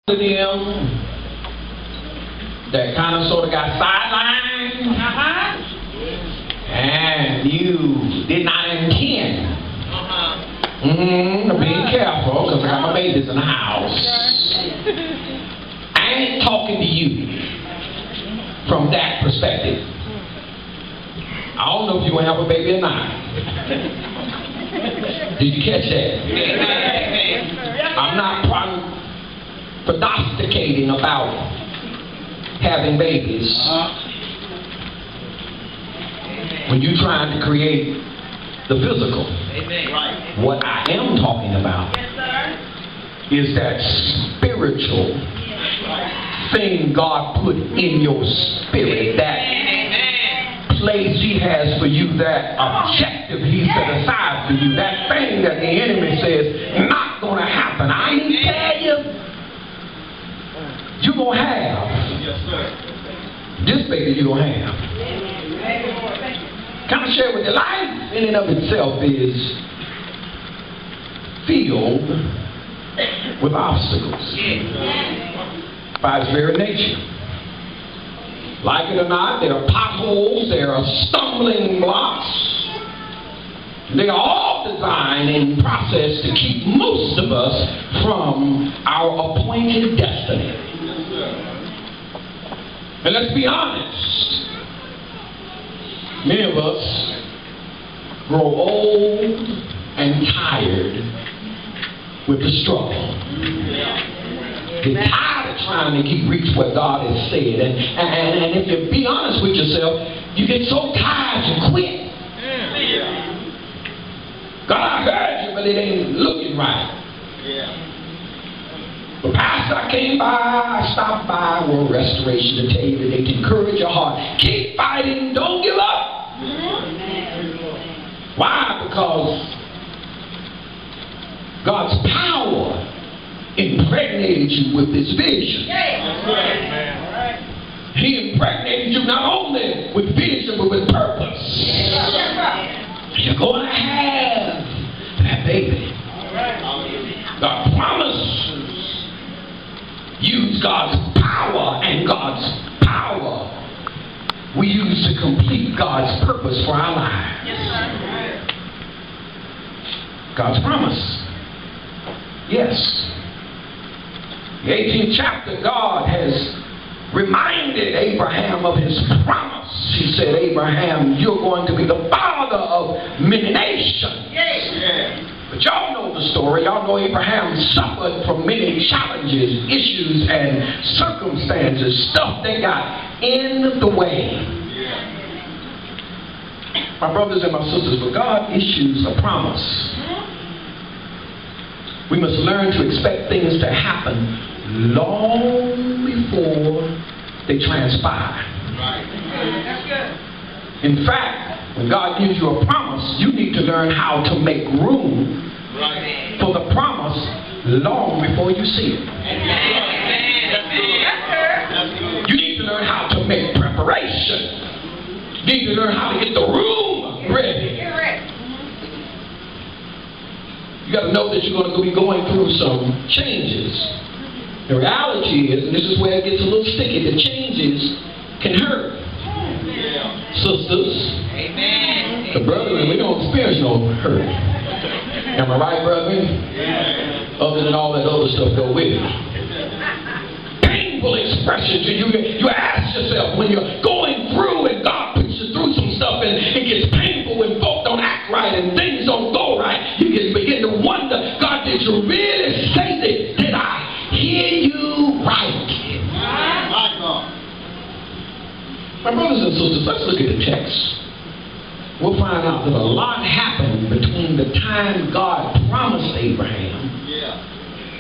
them that kind of sort of got sidelined, and you did not intend. Be careful, because I got my babies in the house. I ain't talking to you from that perspective. I don't know if you want to have a baby or not. Did you catch that? I'm not prognosticating about having babies when you're trying to create the physical. What I am talking about is that spiritual thing God put in your spirit, that place He has for you, that objective He set aside for you, that thing that the enemy says not going to happen. I ain't tell you. You're going to have. This baby you're going to have. Can I share with you? Life in and of itself is filled with obstacles by its very nature. Like it or not, there are potholes, there are stumbling blocks. They are all designed and processed to keep most of us from our appointed destiny. And let's be honest, many of us grow old and tired with the struggle. You're tired of trying to reach what God has said. And if you be honest with yourself, you get so tired you quit. God heard you, but it ain't looking right. But Pastor, I came by, I stopped by World Restoration to tell you that they can encourage your heart. Keep fighting, don't give up. Why? Because God's power impregnated you with this vision. He impregnated you not only with vision, but with purpose. You're going to have that baby. God promises. Use God's power, and God's power we use to complete God's purpose for our lives. God's promise. Yes. The 18th chapter, God has reminded Abraham of his promise. He said, Abraham, you're going to be the father of many nations. But y'all know the story. Y'all know Abraham suffered from many challenges, issues, and circumstances, stuff that got in the way. My brothers and my sisters, when God issues a promise, we must learn to expect things to happen long before they transpire. In fact, when God gives you a promise, you need to learn how to make room for the promise long before you see it. You need to learn how to make preparation. You need to learn how to get the room ready. You got to know that you're going to be going through some changes. The reality is, and this is where it gets a little sticky, the changes can hurt. Sisters, the brethren, we don't experience no hurt. Am I right, brethren? Other than all that other stuff go with it. Painful expressions. You ask yourself when you're going through and God puts you through some stuff and it gets painful when folk don't act right and things don't go right. You can begin to wonder, God, did you really say this? Did I hear you right? My brothers and sisters, let's look at the text. We'll find out that a lot happened between the time God promised Abraham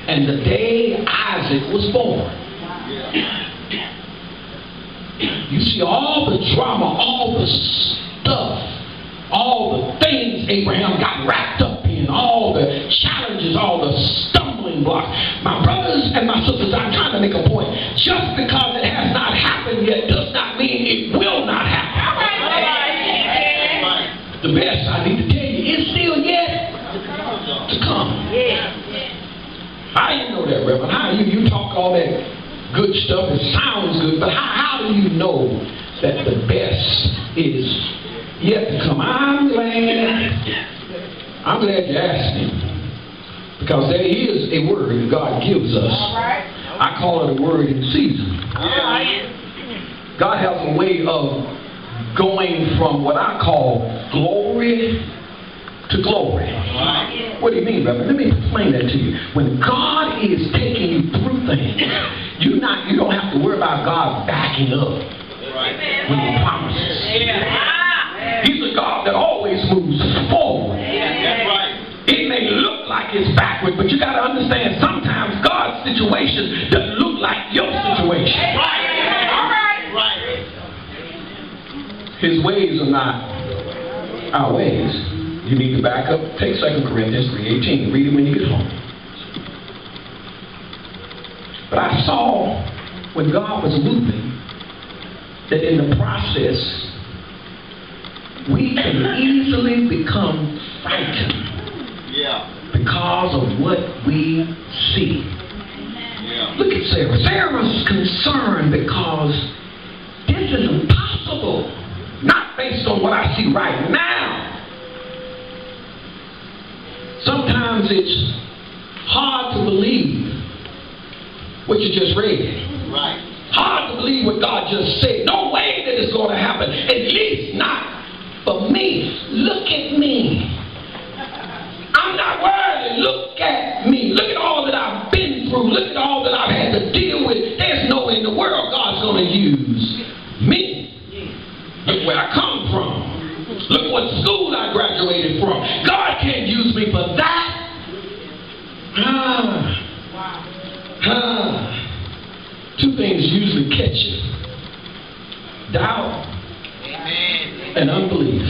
and the day Isaac was born. You see all the drama, all the stuff, all the things Abraham got wrapped up in, all the challenges, all the stumbling blocks. My brothers and my sisters, I'm trying to make a point. Just because it has not happened yet does not mean it will not happen. The best I need to tell you is still yet to come. How do you know that, Reverend? How do you talk all that good stuff. It sounds good, but how do you know that the best is yet to come? I'm glad you asked me, because there is a word that God gives us. I call it a word in season. God has a way of going from what I call glory to glory. What do you mean, Reverend? Let me explain that to you. When God is taking you through things, you don't have to worry about God backing up when He promises. He's a God that always moves forward. It may look like it's backward, but you got to understand, sometimes God's situation doesn't look like your situation. His ways are not our ways. You need to back up. Take 2 Corinthians 3:18. Read it when you get home. But I saw, when God was moving, that in the process, we can easily become frightened because of what we see. Look at Sarah. Sarah's concerned because this is impossible. Not based on what I see right now. Sometimes it's hard to believe what you just read. Hard to believe what God just said. No way that it's going to happen. At least not for me. Look at me. I'm not worthy. Look at me. Look at all that I've been through. Look at all that I've had to deal with. There's no way in the world God's going to use me. Look where I come from. Look what school I graduated from. God can't use me for that. Two things usually catch you: doubt and unbelief.